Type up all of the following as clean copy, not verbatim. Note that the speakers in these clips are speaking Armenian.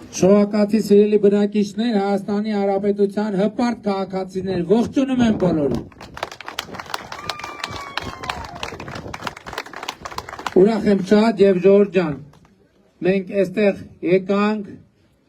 Շողակաթի սիրելի բնակիչներ, Հայաստանի Հանրապետության հպարտ քաղաքացիներ, ողջունում եմ բոլորին։ Ուրախ եմ շատ եւ Ժորժ ջան, մենք այստեղ եկանք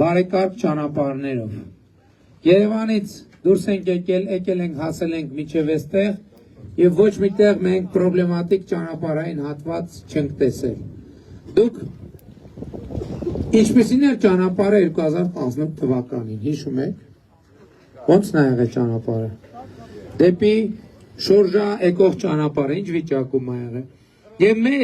բարեկարգ ճանապարհներով։ Երևանից դուրս ենք եկել ենք հասել ենք մինչև այստեղ եւ ոչ միտեղ մենք պրոբլեմատիկ ճանապարհային հատված չենք տեսել։ Դուք ինչպիսին էր ճանապարհը 2018 թվականին, հիշում եք, ոնց նա եղել ճանապարհը, դեպի Շորժա եկող ճանապարհը, ինչ վիճակում ա եղել, եւ մեր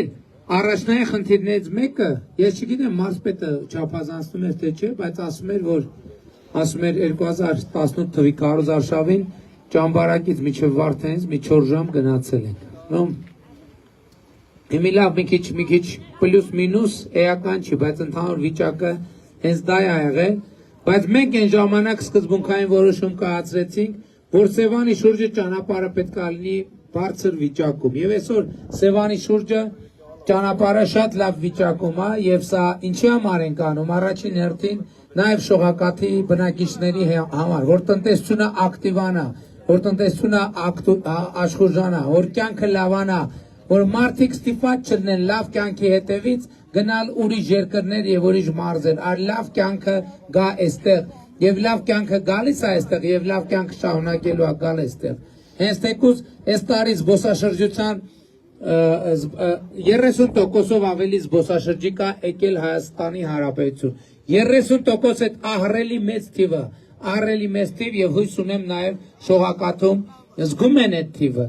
առաջնային խնդիրներից մեկը, ես չգիտեմ մարզպետը չափազանցնում էր թե չէ, բայց ասում էր 2018 թվականի քարոզարշավին ճամբարակից միջև Վարդենից մի 4 ժամ գնացել ենք, Հիմի լավ մի քիչ պլյուս մինուս էական չի, բայց ընդհանուր վիճակը հենց դա է եղել, բայց մենք այն ժամանակ սկզբունքային որոշում կայացրեցինք, որ Սևանի շուրջը ճանապարհը պետք է լինի բարձր վիճակում, եւ այսօր Սևանի շուրջը ճանապարհը շատ լավ վիճակում է, եւ սա ինչի համար ենք անում, առաջին հերթին նաեւ շողակաթի բնակիչների համար, որ տնտեսությունը ակտիվանա, որ տնտեսությունը աշխուժանա, որ կյանքը լավանա, որ մարդիկ ստիպված չլինեն լավ կյանքի հետևից գնալ ուրիշ երկրներ եւ ուրիշ մարզեր, այլ լավ կյանքը գա այստեղ եւ լավ կյանքը գալիս է այստեղ եւ լավ կյանքը շարունակելու է գալ այստեղ։ Հենց թեկուզ այս տարի զբոսաշրջության 30%-ով ավելի զբոսաշրջիկ է եկել Հայաստանի Հանրապետություն։ 30% այդ ահռելի մեծ թիվ եւ հույս ունեմ նաեւ շողակաթում զգում են այդ թիվը։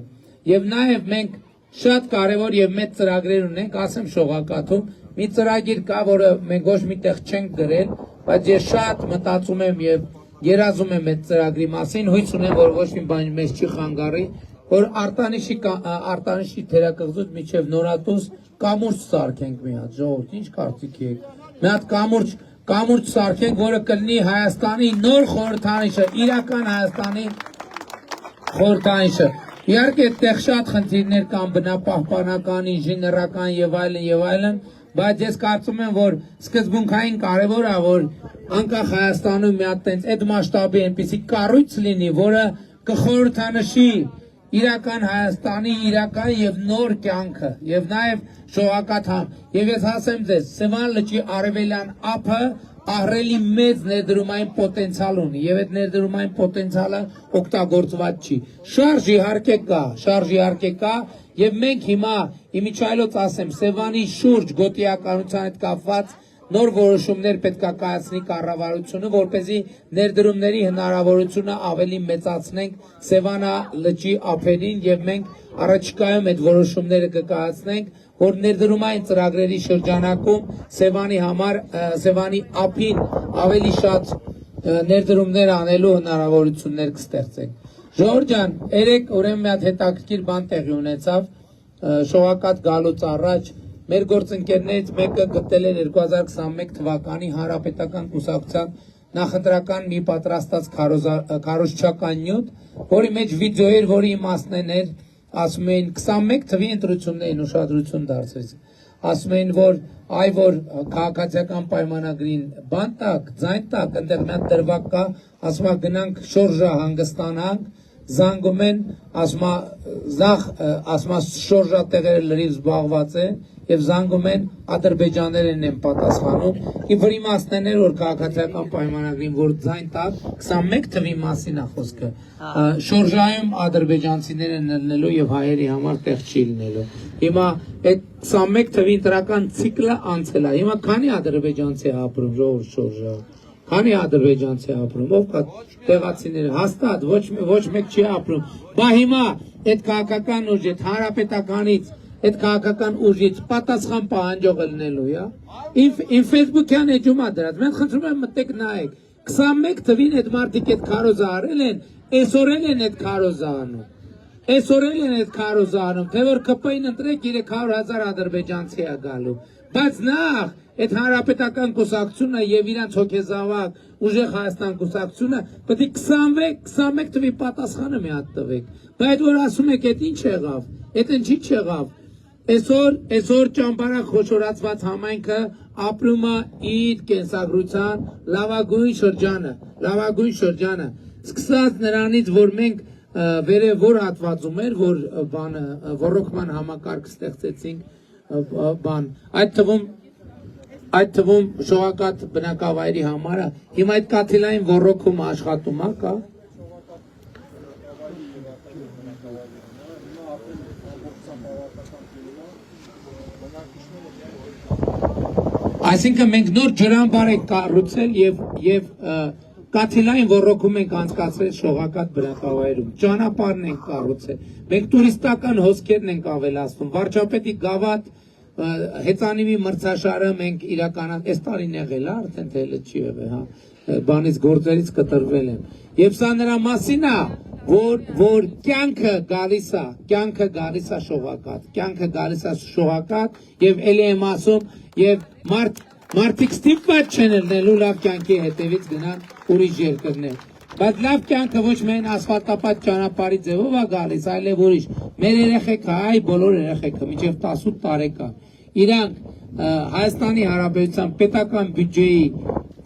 Եվ նաեւ մենք շատ կարևոր եւ մեծ ծրագրեր ունենք, ասեմ շողակաթում, մի ծրագիր կա, որը մենք ոչ միտեղ չենք գրել, բայց ես շատ մտածում եմ եւ երազում եմ այդ ծրագրի մասին, հույս ունեմ, որ ոչ մի բան մեզ չի խանգարի, որ արտանիշի թերակղզուց միջև Նորատուս կամուրջ սարքենք մի հատ, ժողովուրդ, ինչ կարծիքի եք։ Մի հատ կամուրջ սարքենք, որը կլինի Հայաստանի նոր խորհրդանիշը, իրական Հայաստանի խորհրդանիշը։ Իհարկե այդտեղ շատ խնդիրներ կան բնապահպանական, ինժեներական եւ այլն, բայց ես կարծում եմ, որ սկզբունքային կարևոր է, որ անկախ Հայաստանում մի հատ տենց այդ մասշտաբի այնպիսի կառույց լինի, որը կխորհրդանշի իրական Հայաստանի իրական եւ նոր կյանքը եւ նաեւ շողակաթ եւ ես ասեմ ձեզ, Սևան լճի արևելյան ափը ահռելի մեծ ներդրումային պոտենցիալ ունի եւ այդ ներդրումային պոտենցիալը օգտագործված չի։ Շարժ իհարկե կա եւ մենք հիմա իմիջայլոց ասեմ Սևանի շուրջ գոտիականության հետ կապված նոր որոշումներ պետք է կայացնի կառավարությունը, որպեսզի ներդրումների հնարավորությունը ավելի մեծացնենք Սևանա լճի ափերին եւ մենք առաջիկայում այդ որոշումները կկայացնենք, որ ներդրումային ծրագրերի շրջանակում Սևանի համար Սևանի ափին ավելի շատ ներդրումներ անելու հնարավորություններ կստեղծենք։ Ժորժ ջան, երեք ուրեմն մի հատ հետաքրքիր բան տեղի ունեցավ շողակաթ գալուց առաջ մեր գործընկերներից մեկը գտել էր 2021 թվականի Հանրապետական կուսակցության նախընտրական մի պատրաստած քարոզչական նյութ, որի մեջ վիդեո էր, որի իմաստն էր, ասում էին 21 թվի ընտրություններին ուշադրություն դարձրեց, ասում էին, որ քաղաքացիական պայմանագրին բան տակ, ձայն տակ, այնտեղ մի հատ դրվագ կա, ասում է գնանք Շորժա հանգստանանք, զանգում են, ասում է Շորժա տեղերը լրիվ զբաղված է եւ զանգում են ադրբեջաներեն են պատասխանում, իբր իմաստն էր, որ քաղաքացիական պայմանագրին, որ ձայն տակ 21 թվի մասին է խոսքը, Շորժայում ադրբեջանցիներ են ելնելու եւ հայերի համար տեղ չի լինելու։ Հիմա այդ 21 թվի ընտրական ցիկլը անցել է։ Հիմա քանի ադրբեջանցի է ապրում ժողովուրդ Շորժայում։ Քանի ադրբեջանցի ապրում, ով կա տեղացիները, հաստատ ոչ մեկ չի ապրում։ Բա հիմա այդ քաղաքական ուժ, այդ հանրապետականից, այդ քաղաքական ուժից պատասխան պահանջողը լինելու է։ Իմ Facebook-յան էջում է դրած։ Մենք խնդրում եմ մտեք նայեք։ 21 թվին այդ մարդիկ այդ քարոզը արել են, այսօր են այդ քարոզը անում։ Թե որ ԿՊ-ին ընտրեք 300,000 ադրբեջանցի է գալու։ Բայց նախ այդ հանրապետական կուսակցությունը եւ իրանց հոգեզավակ ուժեղ Հայաստան կուսակցությունը պետք է 21 թվի պատասխանը մի հատ տվեք։ Բայց որ ասում եք այդ ինչ եղավ, այդ ինչի չեղավ։ Այսօր ճամբարակ խոշորացված համայնքը ապրում է իր կենսագրության լավագույն շրջանը, սկսած նրանից, որ մենք վերևոր հատվածում էր, որ ռոռոկման համակարգ ստեղծեցինք, այդ թվում շողակաթ բնակավայրի համարը, հիմա այդ կաթիլային ռոռոկումը աշխատում է, կա։ Այսինքն մենք նոր ջրամբար ենք կառուցել եւ կաթիլային ռոռոկում ենք անցկացրել շողակաթ բնակավայրում, ճանապարհն ենք կառուցել, մենք տուրիստական հոսքերն ենք ավելացնում, վարչապետի գավաթ հեծանիվի մրցաշարը մենք իրականացել, այս տարին եղել է, արդեն թե հենց չի եղել, հա, բանից գործերից կտրվել եմ, եւ սա նրա մասին է, որ կյանքը գալիս է շողակաթ, եւ ելի եմ ասում, եւ մարդիկ ստիպված չեն ելնելու լավ կյանքի հետևից գնան ուրիշ երկրներ, բայց լավ կյանքը ոչ միայն ասֆալտապատ ճանապարհի ձևով է գալիս, այլև ուրիշ, մեր երեխեքը, այ բոլոր երեխեքը, մինչև 18 տարեկան, իրանք Հայաստանի Հանրապետության պետական բյուջեի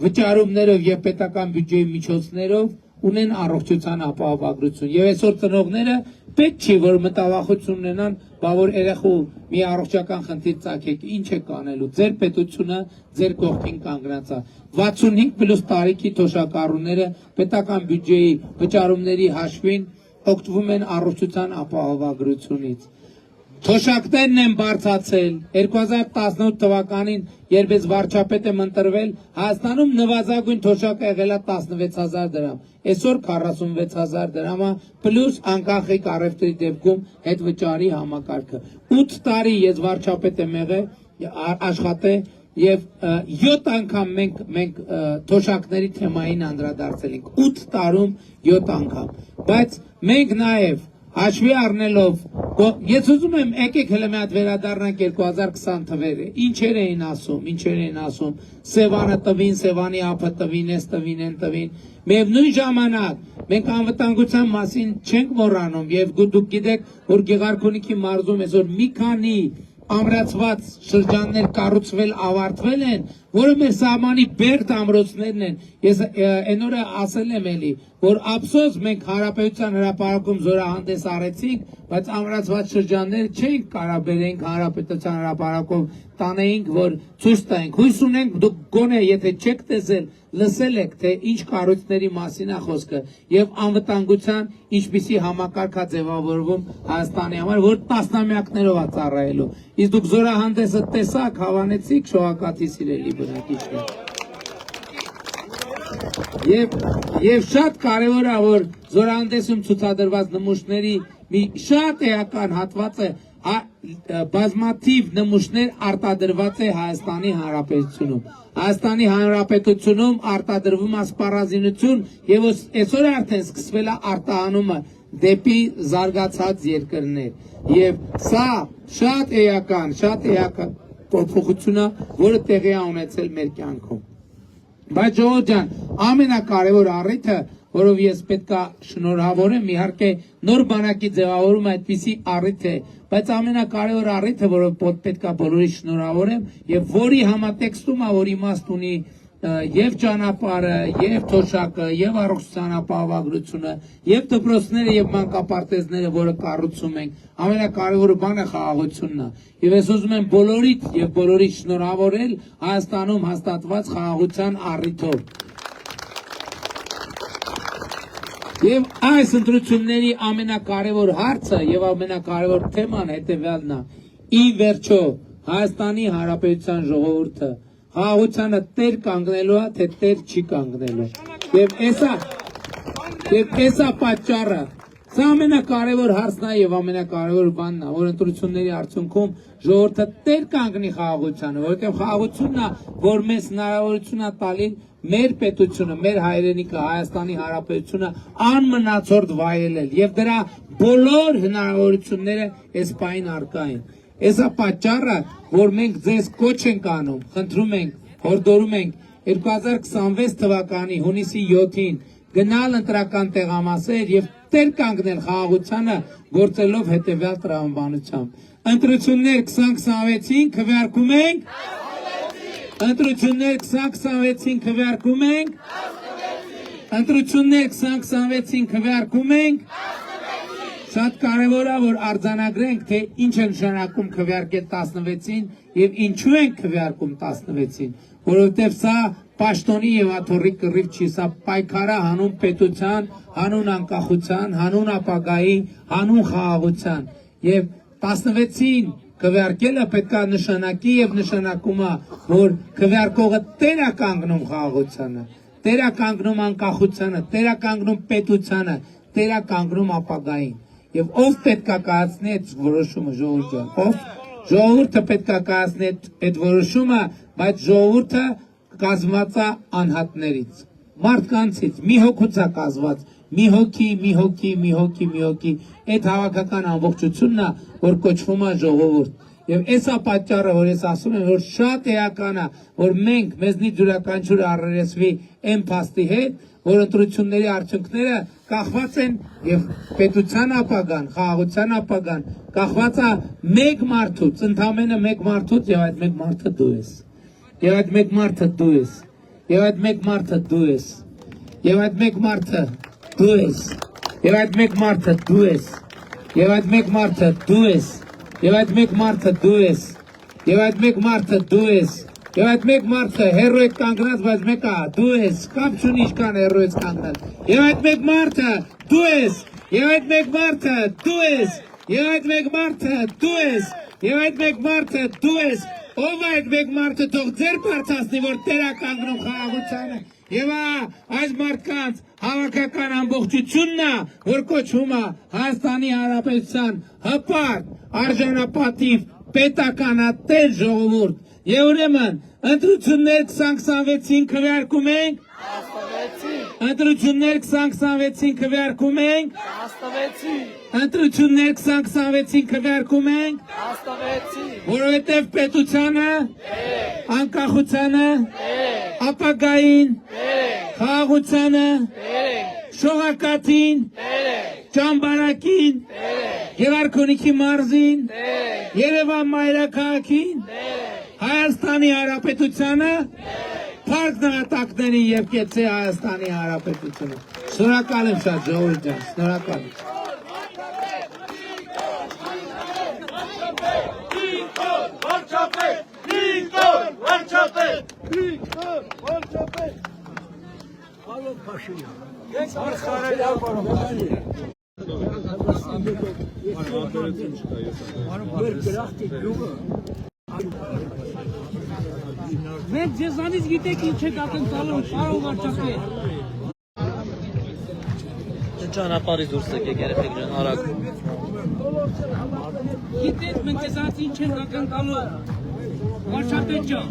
վճարումներով եւ պետական բյուջեի միջոցներով ունեն առողջության ապահովագրություն եւ այսօր ծնողները պետք չի որ մտավախություն ունենան, բա որ երեխու մի առողջական խնդիր ծագեք, ինչ է կանելու, ձեր պետությունը ձեր կողքին կանգնած է, 65+ տարիքի թոշակառուները պետական բյուջեի վճարումների հաշվին օգտվում են առողջության ապահովագրությունից։ Թոշակներն են բարձրացել 2018 թվականին, երբ ես վարչապետ եմ ընտրվել, Հայաստանում նվազագույն թոշակը եղել է 16,000 դրամ, այսօր 46,000 դրամը, պլյուս անկախիկ առևտրի դեպքում հետվճարի համակարգը։ 8 տարի ես վարչապետ եմ եղել, աշխատել եւ 7 անգամ մենք թոշակների թեմային անդրադարձել ենք, 8 տարում 7 անգամ, բայց մենք նաեւ հաշվի առնելով, ես ուզում եմ եկեք հələ մի հատ վերադառնանք 2020 թվերը, ինչեր էին ասում, Սևանը տվին, Սևանի ափը տվին, էս տվին, են տվին, միևնույն ժամանակ մենք անվտանգության մասին չենք մոռանում եւ դուք գիտեք, որ Գեղարքունիքի մարզում այսօր մի քանի ամրացված շրջաններ կառուցվել, ավարտվել են, որը մեր սահմանի բերդ ամրոցներն են, ես այն օրը ասել եմ էլի, որ ափսոս մենք հանրապետության հրապարակում զորահանդես արեցինք, բայց ամրացված շրջաններ չենք կարա բերենք հանրապետության հրապարակով տանեինք, որ ցույց տանենք, հույս ունենք դուք գոնե եթե չեք տեսել, լսել եք, թե ինչ կառույցների մասին է խոսքը եւ անվտանգության ինչպիսի համակարգ է ձևավորվում Հայաստանի համար, որ տասնամյակներով է ծառայելու։ Իսկ դուք զորահանդեսը տեսաք, հավանեցիք շողակաթի սիրելի բնակիչներ։ Եվ շատ կարևոր է, որ զորահանդեսում ցուցադրված նմուշների մի շատ էական հատվածը բազմաթիվ նմուշներ արտադրված է Հայաստանի Հանրապետությունում։ Հայաստանի Հանրապետությունում արտադրվում է սպառազինություն եւ այսօր արդեն սկսվել է արտահանումը դեպի զարգացած երկրներ։ Եվ սա շատ էական փոփոխություն է, որը տեղի է ունեցել մեր կյանքում։ Բայց ժողովուրդ ջան, ամենակարևոր առիթը, որով ես պետքա շնորհավորեմ, իհարկե նոր բանակի ձևավորումը այդպիսի առիթ է, բայց ամենակարևոր առիթը, որով պետքա բոլորի շնորհավորեմ եւ որի համատեքստում է, որ իմաստ ունի եւ ճանապարհը, եւ թոշակը, եւ առողջության ապահովագրությունը, եւ դպրոցները եւ մանկապարտեզները, որը կառուցում ենք, ամենակարևորը բանը խաղաղությունն է։ Եվ ես ուզում եմ բոլորիդ եւ բոլորի շնորհավորել Հայաստանում հաստատված խաղաղության առիթով։ Եվ այս ընտրությունների ամենակարևոր հարցը եւ ամենակարևոր թեման հետեւյալն է։ Ի վերջո Հայաստանի Հանրապետության ժողովուրդը խաղաղությանը տեր կանգնելու է, թե տեր չի կանգնելու։ Եվ էսա պատճառը, սա ամենակարևոր հարցն է եւ ամենակարևոր բանն է, որ ընտրությունների արդյունքում ժողովուրդը տեր կանգնի խաղաղությանը, որովհետեւ խաղաղությունն է, որ մեզ հնարավորություն է տալի մեր պետությունը, մեր հայրենիքը, Հայաստանի Հանրապետությունը անմնացորդ վայելել եւ դրա բոլոր հնարավորությունները այս պահին առկա են։ Էսա պատճառը, որ մենք ձեզ կոչ ենք անում, խնդրում ենք, հորդորում ենք 2026 թվականի հունիսի 7-ին գնալ ընտրական տեղամասեր եւ տեր կանգնել խաղաղությանը գործելով հետեւյալ տրամաբանությամբ։ Ընտրություններ 2026-ին քվեարկում ենք։ Ընտրություններ 2026-ին քվեարկում ենք։ Ընտրություններ 2026-ին քվեարկում ենք։ Շատ կարևոր է որ արձանագրենք թե ինչ է նշանակում քվեարկել 16-ին եւ ինչու են քվեարկում 16-ին, որովհետեւ սա պաշտոնի եւ աթոռի կռիվ չի, սա պայքարը հանուն պետության, հանուն անկախության, հանուն ապագայի, հանուն խաղաղության եւ 16-ին քվեարկելը պետք է նշանակի եւ նշանակում է որ քվեարկողը տեր է կանգնում խաղաղությանը, տեր է կանգնում անկախությանը, տեր է կանգնում պետությանը, տեր է կանգնում ապագային եւ ով պետք է կայացնի այդ որոշումը ժողովուրդը, ով ժողովուրդը պետք է կայացնի այդ որոշումը, բայց ժողովուրդը կազմված է անհատներից, մարդկանցից, մի հոգուց է կազմված, մի հոգի, այդ հավաքական ամբողջությունն է, որ կոչվում է ժողովուրդ։ Եվ այս է պատճառը, որ ես ասում եմ, որ շատ էական է, որ մենք մեզնից յուրաքանչյուրը առերեսվի այն փաստի հետ, որ ընտրությունների արդյունքները կախված են եւ պետության ապագան, խաղաղության ապագան կախված է մեկ մարդուց, ընդամենը մեկ մարդուց եւ այդ մեկ մարդը դու ես։ Եվ այդ մեկ մարդը դու ես։ Եվ այդ մեկ մարդը դու ես։ Եվ այդ մեկ մարդը դու ես։ Եվ այդ մեկ մարդը դու ես։ Եվ այդ մեկ մարդը դու ես։ Եվ այդ մեկ մարդը դու ես։ Եվ այդ մեկ մարդը դու ես։ Եվ այդ մեկ մարդը հերո է կանգնած, բայց մեկը դու ես, կապ չունի ինչքան հերո ես կանգնած։ Եվ այդ մեկ մարդը դու ես։ Եվ այդ մեկ մարդը դու ես։ Եվ այդ մեկ մարդը դու ես։ Եվ այդ մեկ մարդը դու ես։ Ով այդ մեկ մարդը թող ձեր բարձրացնի, որ տեր է կանգնում խաղաղությանը։ Եվ այս մարդկանց հավաքական ամբողջությունն է, որ կոչվում է Հայաստանի Հանրապետության հպարտ, արժանապատիվ, պետականատեր ժողովուրդ։ Եվ ուրեմն ընտրություններ 2026-ին քվեարկում ենք։ Ընտրություններ 2026-ին քվեարկում ենք։ Ընտրություններ 2026-ին քվեարկում ենք։ Որովհետև պետությանը, անկախությանը, ապագային, խաղաղությանը, շողակաթին, ճամբարակին, Գեղարքունիքի մարզին, Երևան մայրաքաղաքին, Հայաստանի Հանրապետությանը, Փառք նահատակներին եւ կեցե Հայաստանի Հանրապետությունը։ Շնորհակալ եմ շատ ժողովուրդ ջան, շնորհակալ եմ։ Մենք ձեզանից գիտեք ինչ եք ակնկալում, պարոն վարչապետ։ Ճանապարհից դուրս եկեք երեխեք ջան, արագ։ Գիտեք մենք ձեզանից ինչ ենք ակնկալում, վարչապետ ջան։